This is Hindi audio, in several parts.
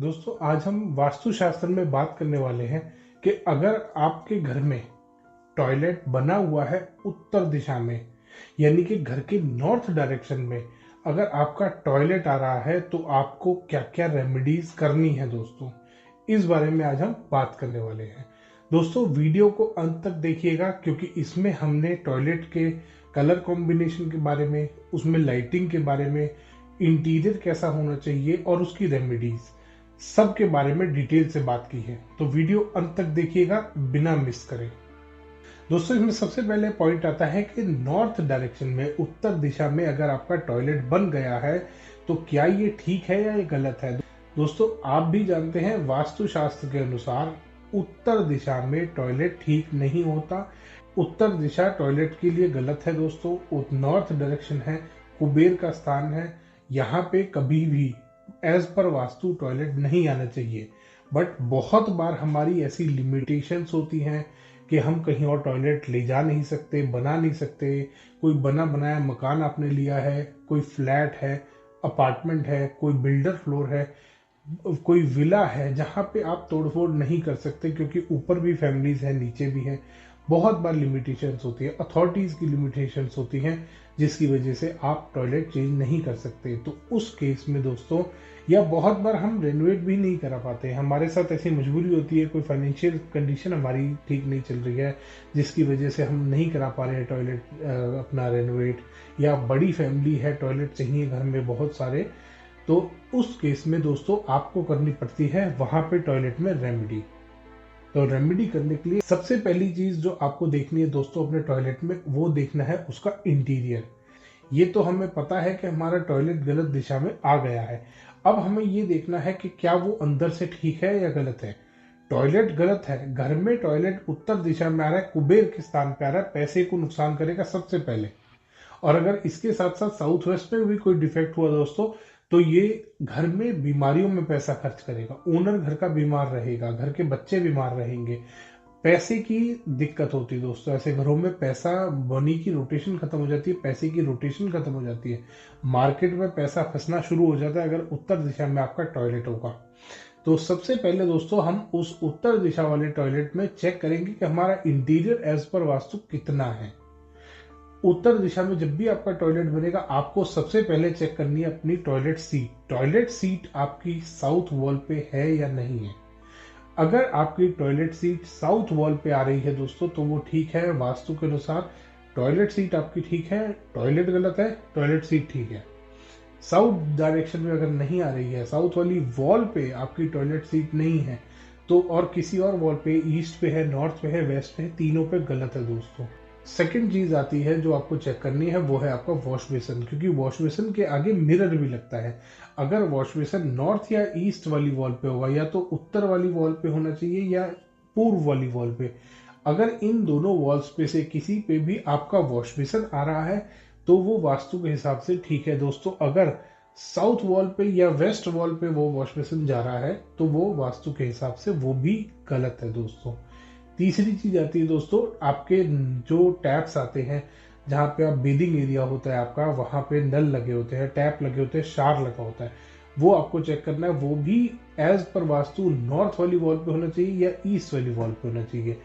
दोस्तों आज हम वास्तुशास्त्र में बात करने वाले हैं कि अगर आपके घर में टॉयलेट बना हुआ है उत्तर दिशा में, यानी कि घर के नॉर्थ डायरेक्शन में अगर आपका टॉयलेट आ रहा है तो आपको क्या क्या रेमेडीज करनी है दोस्तों, इस बारे में आज हम बात करने वाले हैं। दोस्तों वीडियो को अंत तक देखिएगा क्योंकि इसमें हमने टॉयलेट के कलर कॉम्बिनेशन के बारे में, उसमें लाइटिंग के बारे में, इंटीरियर कैसा होना चाहिए और उसकी रेमेडीज सब के बारे में डिटेल से बात की है। तो वीडियो अंत तक देखिएगा बिना मिस करें। दोस्तों इसमें सबसे पहले पॉइंट आता है कि नॉर्थ डायरेक्शन में, उत्तर दिशा में अगर आपका टॉयलेट बन गया है तो क्या ये ठीक है या ये गलत है। दोस्तों आप भी जानते हैं वास्तुशास्त्र के अनुसार उत्तर दिशा में टॉयलेट ठीक नहीं होता। उत्तर दिशा टॉयलेट के लिए गलत है दोस्तों। नॉर्थ डायरेक्शन है, कुबेर का स्थान है, यहाँ पे कभी भी एज पर वास्तु टॉयलेट नहीं आना चाहिए। बट बहुत बार हमारी ऐसी लिमिटेशंस होती हैं कि हम कहीं और टॉयलेट ले जा नहीं सकते, बना नहीं सकते। कोई बना बनाया मकान आपने लिया है, कोई फ्लैट है, अपार्टमेंट है, कोई बिल्डर फ्लोर है, कोई विला है, जहाँ पे आप तोड़फोड़ नहीं कर सकते क्योंकि ऊपर भी फैमिलीज है, नीचे भी है। बहुत बार लिमिटेशंस होती है, अथॉरिटीज की लिमिटेशंस होती हैं जिसकी वजह से आप टॉयलेट चेंज नहीं कर सकते। तो उस केस में दोस्तों, या बहुत बार हम रेनोवेट भी नहीं करा पाते, हमारे साथ ऐसी मजबूरी होती है, कोई फाइनेंशियल कंडीशन हमारी ठीक नहीं चल रही है जिसकी वजह से हम नहीं करा पा रहे हैं टॉयलेट अपना रेनोवेट, या बड़ी फैमिली है, टॉयलेट चाहिए घर में बहुत सारे। तो उस केस में दोस्तों आपको करनी पड़ती है वहां पे टॉयलेट में रेमेडी। तो रेमेडी करने के लिए सबसे पहली चीज जो आपको देखनी है दोस्तों अपने टॉयलेट में, वो देखना है उसका इंटीरियर। ये तो हमें पता है कि हमारा टॉयलेट गलत दिशा में आ गया है। अब हमें ये देखना है कि क्या वो अंदर से ठीक है या गलत है। टॉयलेट गलत है, घर में टॉयलेट उत्तर दिशा में आ रहा है, कुबेर के स्थान पे आ रहा है, पैसे को नुकसान करेगा सबसे पहले। और अगर इसके साथ साथ साउथ वेस्ट में भी कोई डिफेक्ट हुआ दोस्तों, तो ये घर में बीमारियों में पैसा खर्च करेगा, ओनर घर का बीमार रहेगा, घर के बच्चे बीमार रहेंगे, पैसे की दिक्कत होती है दोस्तों। ऐसे घरों में पैसा, मनी की रोटेशन खत्म हो जाती है, पैसे की रोटेशन खत्म हो जाती है, मार्केट में पैसा फंसना शुरू हो जाता है अगर उत्तर दिशा में आपका टॉयलेट होगा। तो सबसे पहले दोस्तों हम उस उत्तर दिशा वाले टॉयलेट में चेक करेंगे कि हमारा इंटीरियर एज पर वास्तु कितना है। उत्तर दिशा में जब भी आपका टॉयलेट बनेगा, आपको सबसे पहले चेक करनी है अपनी टॉयलेट सीट। टॉयलेट सीट आपकी साउथ वॉल पे है या नहीं है। अगर आपकी टॉयलेट सीट साउथ वॉल पे आ रही है दोस्तों तो वो ठीक है वास्तु के अनुसार। टॉयलेट सीट आपकी ठीक है, टॉयलेट गलत है, टॉयलेट सीट ठीक है। साउथ डायरेक्शन में अगर नहीं आ रही है, साउथ वाली वॉल पे आपकी टॉयलेट सीट नहीं है, तो और किसी और वॉल पे, ईस्ट पे है, नॉर्थ पे है, वेस्ट पे है, तीनों पे गलत है दोस्तों। सेकंड चीज आती है जो आपको चेक करनी है, वो है आपका वॉश बेसिन, क्योंकि वॉश बेसिन के आगे मिरर भी लगता है। अगर वॉश बेसिन नॉर्थ या ईस्ट वाली वॉल पे होगा, या तो उत्तर वाली वॉल पे होना चाहिए या पूर्व वाली वॉल पे। अगर इन दोनों वॉल्स पे से किसी पे भी आपका वॉश बेसिन आ रहा है तो वो वास्तु के हिसाब से ठीक है दोस्तों। अगर साउथ वॉल पे या वेस्ट वॉल पे वो वॉश बेसिन जा रहा है तो वो वास्तु के हिसाब से वो भी गलत है दोस्तों। तीसरी चीज आती है दोस्तों, आपके जो टैप्स आते हैं, जहाँ पे आप बेदिंग एरिया होता है आपका, वहां पे नल लगे होते हैं, टैप लगे होते हैं, शार लगा होता है, वो आपको चेक करना है। वो भी एज पर वास्तु नॉर्थ वाली वॉल पे होना चाहिए या ईस्ट वाली वॉल पे होना चाहिए।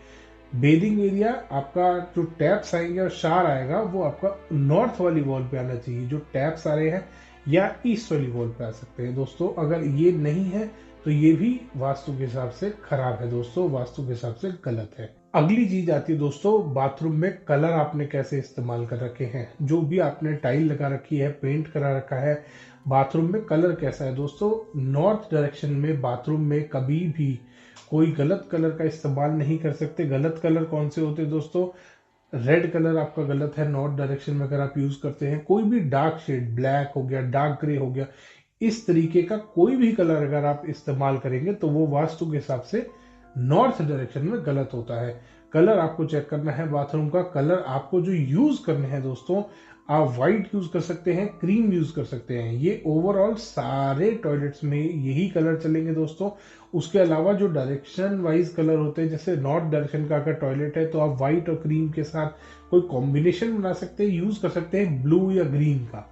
बेदिंग एरिया आपका जो टैप्स आएंगे और शार आएगा वो आपका नॉर्थ वाली वॉल पे आना चाहिए, जो टैप्स आ रहे हैं, या ईस्ट वाली वॉल पे आ सकते हैं दोस्तों। अगर ये नहीं है तो ये भी वास्तु के हिसाब से खराब है दोस्तों, वास्तु के हिसाब से गलत है। अगली चीज आती है दोस्तों, बाथरूम में कलर आपने कैसे इस्तेमाल कर रखे हैं। जो भी आपने टाइल लगा रखी है, पेंट करा रखा है, बाथरूम में कलर कैसा है दोस्तों। नॉर्थ डायरेक्शन में बाथरूम में कभी भी कोई गलत कलर का इस्तेमाल नहीं कर सकते। गलत कलर कौन से होते हैं दोस्तों, रेड कलर आपका गलत है नॉर्थ डायरेक्शन में अगर आप यूज करते हैं। कोई भी डार्क शेड, ब्लैक हो गया, डार्क ग्रे हो गया, इस तरीके का कोई भी कलर अगर आप इस्तेमाल करेंगे तो वो वास्तु के हिसाब से नॉर्थ डायरेक्शन में गलत होता है। कलर आपको चेक करना है बाथरूम का। कलर आपको जो यूज करने हैं दोस्तों, आप व्हाइट यूज कर सकते हैं, क्रीम यूज कर सकते हैं। ये ओवरऑल सारे टॉयलेट्स में यही कलर चलेंगे दोस्तों। उसके अलावा जो डायरेक्शन वाइज कलर होते हैं, जैसे नॉर्थ डायरेक्शन का अगर टॉयलेट है तो आप व्हाइट और क्रीम के साथ कोई कॉम्बिनेशन बना सकते हैं, यूज कर सकते हैं ब्लू या ग्रीन का।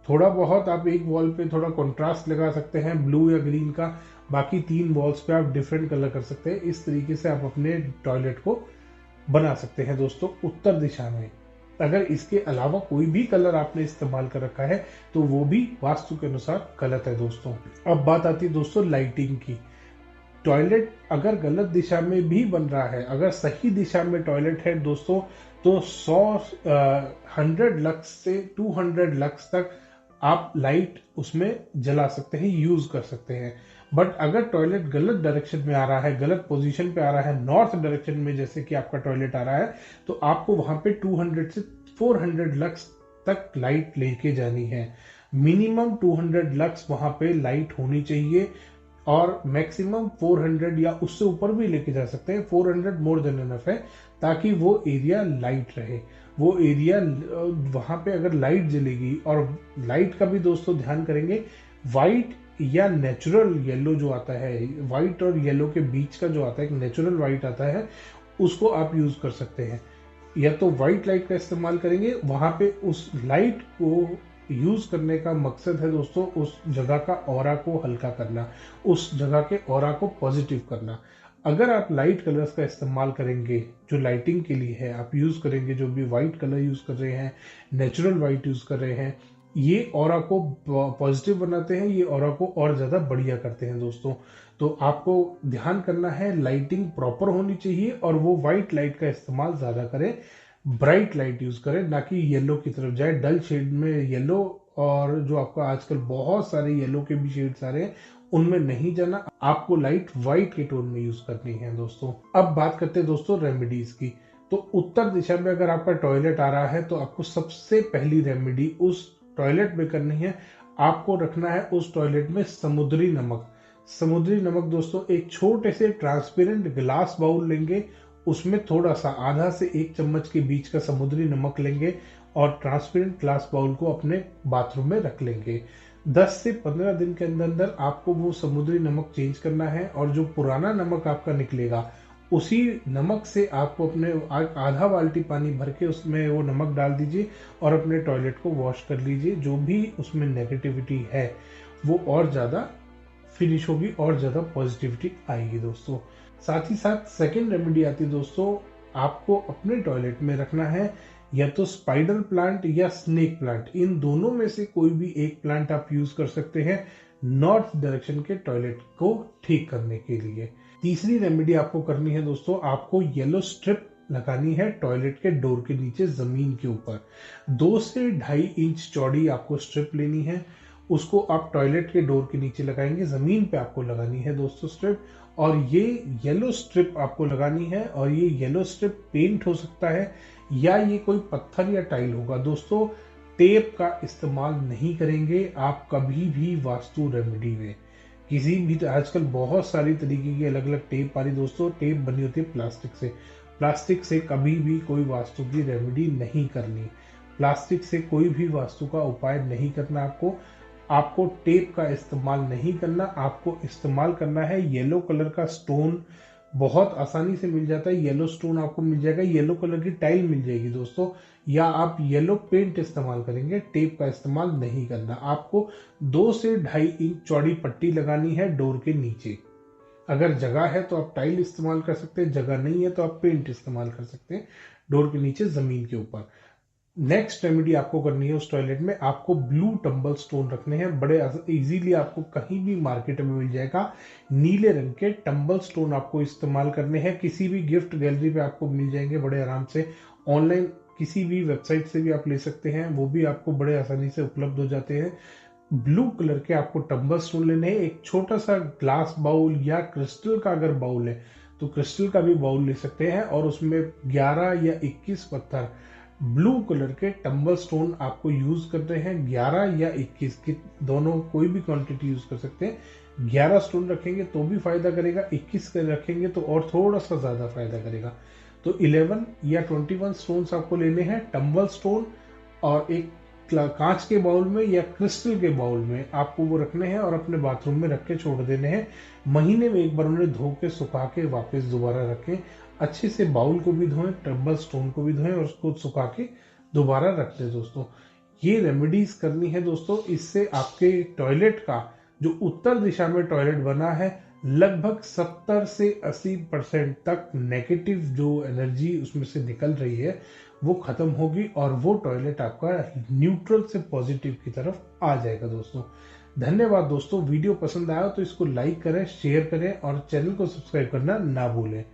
थोड़ा बहुत आप एक वॉल पे थोड़ा कंट्रास्ट लगा सकते हैं ब्लू या ग्रीन का, बाकी 3 वॉल्स पे आप डिफरेंट कलर कर सकते हैं। इस तरीके से आप अपने टॉयलेट को बना सकते हैं दोस्तों उत्तर दिशा में। अगर इसके अलावा कोई भी कलर आपने इस्तेमाल कर रखा है तो वो भी वास्तु के अनुसार गलत है दोस्तों। अब बात आती है दोस्तों लाइटिंग की। टॉयलेट अगर गलत दिशा में भी बन रहा है, अगर सही दिशा में टॉयलेट है दोस्तों, तो 100 लक्स से 200 लक्स तक आप लाइट उसमें जला सकते हैं, यूज कर सकते हैं। बट अगर टॉयलेट गलत डायरेक्शन में आ रहा है, गलत पोजीशन पे आ रहा है, नॉर्थ डायरेक्शन में जैसे कि आपका टॉयलेट आ रहा है, तो आपको वहां पे 200 से 400 लक्स तक लाइट लेके जानी है। मिनिमम 200 लक्स वहां पे लाइट होनी चाहिए और मैक्सिमम 400 या उससे ऊपर भी लेके जा सकते हैं। 400 मोर देन इनफ है, ताकि वो एरिया लाइट रहे। वो एरिया वहां पे अगर लाइट जलेगी, और लाइट का भी दोस्तों ध्यान करेंगे, व्हाइट या नेचुरल येलो जो आता है, व्हाइट और येलो के बीच का जो आता है, एक नेचुरल व्हाइट आता है, उसको आप यूज कर सकते हैं। या तो व्हाइट लाइट का इस्तेमाल करेंगे, वहां पे उस लाइट को यूज करने का मकसद है दोस्तों उस जगह का ऑरा को हल्का करना, उस जगह के ऑरा को पॉजिटिव करना। अगर आप लाइट कलर्स का इस्तेमाल करेंगे जो लाइटिंग के लिए है, आप यूज करेंगे, जो भी व्हाइट कलर यूज कर रहे हैं, नेचुरल व्हाइट यूज कर रहे हैं, ये ऑरा को पॉजिटिव बनाते हैं, ये ऑरा को और ज्यादा बढ़िया करते हैं दोस्तों। तो आपको ध्यान करना है, लाइटिंग प्रॉपर होनी चाहिए और वो व्हाइट लाइट का इस्तेमाल ज्यादा करें, ब्राइट लाइट यूज करें, ना कि येलो की तरफ जाए। डल शेड में येलो, और जो आपका आजकल बहुत सारे येलो के भी शेड्स आ रहे हैं, उनमें नहीं जाना। आपको लाइट व्हाइट के टोन में यूज करनी है दोस्तों। अब बात करते हैं दोस्तों रेमेडीज की। तो उत्तर दिशा में अगर आपका टॉयलेट आ रहा है तो आपको सबसे पहली रेमेडी उस टॉयलेट में करनी है, आपको रखना है उस टॉयलेट में समुद्री नमक। समुद्री नमक दोस्तों, एक छोटे से ट्रांसपेरेंट ग्लास बाउल लेंगे, उसमें थोड़ा सा आधा से 1 चम्मच के बीच का समुद्री नमक लेंगे और ट्रांसपेरेंट ग्लास बाउल को अपने बाथरूम में रख लेंगे। 10 से 15 दिन के अंदर अंदर आपको वो समुद्री नमक चेंज करना है, और जो पुराना नमक आपका निकलेगा, उसी नमक से आपको अपने आधा बाल्टी पानी भर के उसमें वो नमक डाल दीजिए और अपने टॉयलेट को वॉश कर लीजिए। जो भी उसमें नेगेटिविटी है वो और ज्यादा फिनिश होगी और ज्यादा पॉजिटिविटी आएगी दोस्तों। साथ ही साथ सेकेंड रेमेडी आती है दोस्तों, आपको अपने टॉयलेट में रखना है या तो स्पाइडर प्लांट या स्नेक प्लांट। इन दोनों में से कोई भी एक प्लांट आप यूज कर सकते हैं नॉर्थ डायरेक्शन के टॉयलेट को ठीक करने के लिए। तीसरी रेमेडी आपको करनी है दोस्तों, आपको येलो स्ट्रिप लगानी है टॉयलेट के डोर के नीचे जमीन के ऊपर। 2 से 2.5 इंच चौड़ी आपको स्ट्रिप लेनी है, उसको आप टॉयलेट के डोर के नीचे लगाएंगे, जमीन पे आपको लगानी है दोस्तों स्ट्रिप। और ये येलो स्ट्रिप आपको लगानी है, और ये येलो स्ट्रिप पेंट हो सकता है या ये कोई पत्थर या टाइल होगा दोस्तों। टेप का इस्तेमाल नहीं करेंगे आप कभी भी वास्तु रेमेडी में। किसी भी, आजकल बहुत सारी तरीके की अलग अलग टेप आ रही दोस्तों, टेप बनी होती है प्लास्टिक से। प्लास्टिक से कभी भी कोई वास्तु की रेमेडी नहीं करनी, प्लास्टिक से कोई भी वास्तु का उपाय नहीं करना। आपको टेप का इस्तेमाल नहीं करना, आपको इस्तेमाल करना है येलो कलर का स्टोन। बहुत आसानी से मिल जाता है, येलो स्टोन आपको मिल जाएगा, येलो कलर की टाइल मिल जाएगी दोस्तों, या आप येलो पेंट इस्तेमाल करेंगे। टेप का इस्तेमाल नहीं करना। आपको 2 से 2.5 इंच चौड़ी पट्टी लगानी है डोर के नीचे। अगर जगह है तो आप टाइल इस्तेमाल कर सकते हैं, जगह नहीं है तो आप पेंट इस्तेमाल कर सकते हैं डोर के नीचे जमीन के ऊपर। नेक्स्ट रेमेडी आपको करनी है उस टॉयलेट में, आपको ब्लू टंबल स्टोन रखने हैं। बड़े इजीली आपको कहीं भी मार्केट में मिल जाएगा, नीले रंग के टंबल स्टोन आपको इस्तेमाल करने हैं। किसी भी गिफ्ट गैलरी पे आपको मिल जाएंगे बड़े आराम से, ऑनलाइन किसी भी वेबसाइट से भी आप ले सकते हैं, वो भी आपको बड़े आसानी से उपलब्ध हो जाते हैं। ब्लू कलर के आपको टंबल स्टोन लेने हैं। एक छोटा सा ग्लास बाउल या क्रिस्टल का अगर बाउल है तो क्रिस्टल का भी बाउल ले सकते हैं, और उसमें 11 या 21 पत्थर ब्लू कलर के टंबल स्टोन आपको यूज करते हैं। 11 या 21 की दोनों कोई भी क्वांटिटी यूज कर सकते हैं। 11 स्टोन रखेंगे तो भी फायदा करेगा, 21 के रखेंगे तो और थोड़ा सा ज्यादा फायदा करेगा। तो 11 या 21 स्टोन्स आपको लेने हैं, टंबल स्टोन, और एक कांच के बाउल में या क्रिस्टल के बाउल में आपको वो रखने हैं और अपने बाथरूम में रख के छोड़ देने हैं। महीने में एक बार उन्हें धो के सुखा के वापस दोबारा रखें। अच्छे से बाउल को भी धोएं, टंबल स्टोन को भी धोएं और उसको सुखा के दोबारा रख दें दोस्तों। ये रेमेडीज करनी है दोस्तों। इससे आपके टॉयलेट का जो उत्तर दिशा में टॉयलेट बना है, लगभग 70 से 80% तक नेगेटिव जो एनर्जी उसमें से निकल रही है वो खत्म होगी और वो टॉयलेट आपका न्यूट्रल से पॉजिटिव की तरफ आ जाएगा दोस्तों। धन्यवाद दोस्तों। वीडियो पसंद आया तो इसको लाइक करें, शेयर करें और चैनल को सब्सक्राइब करना ना भूलें।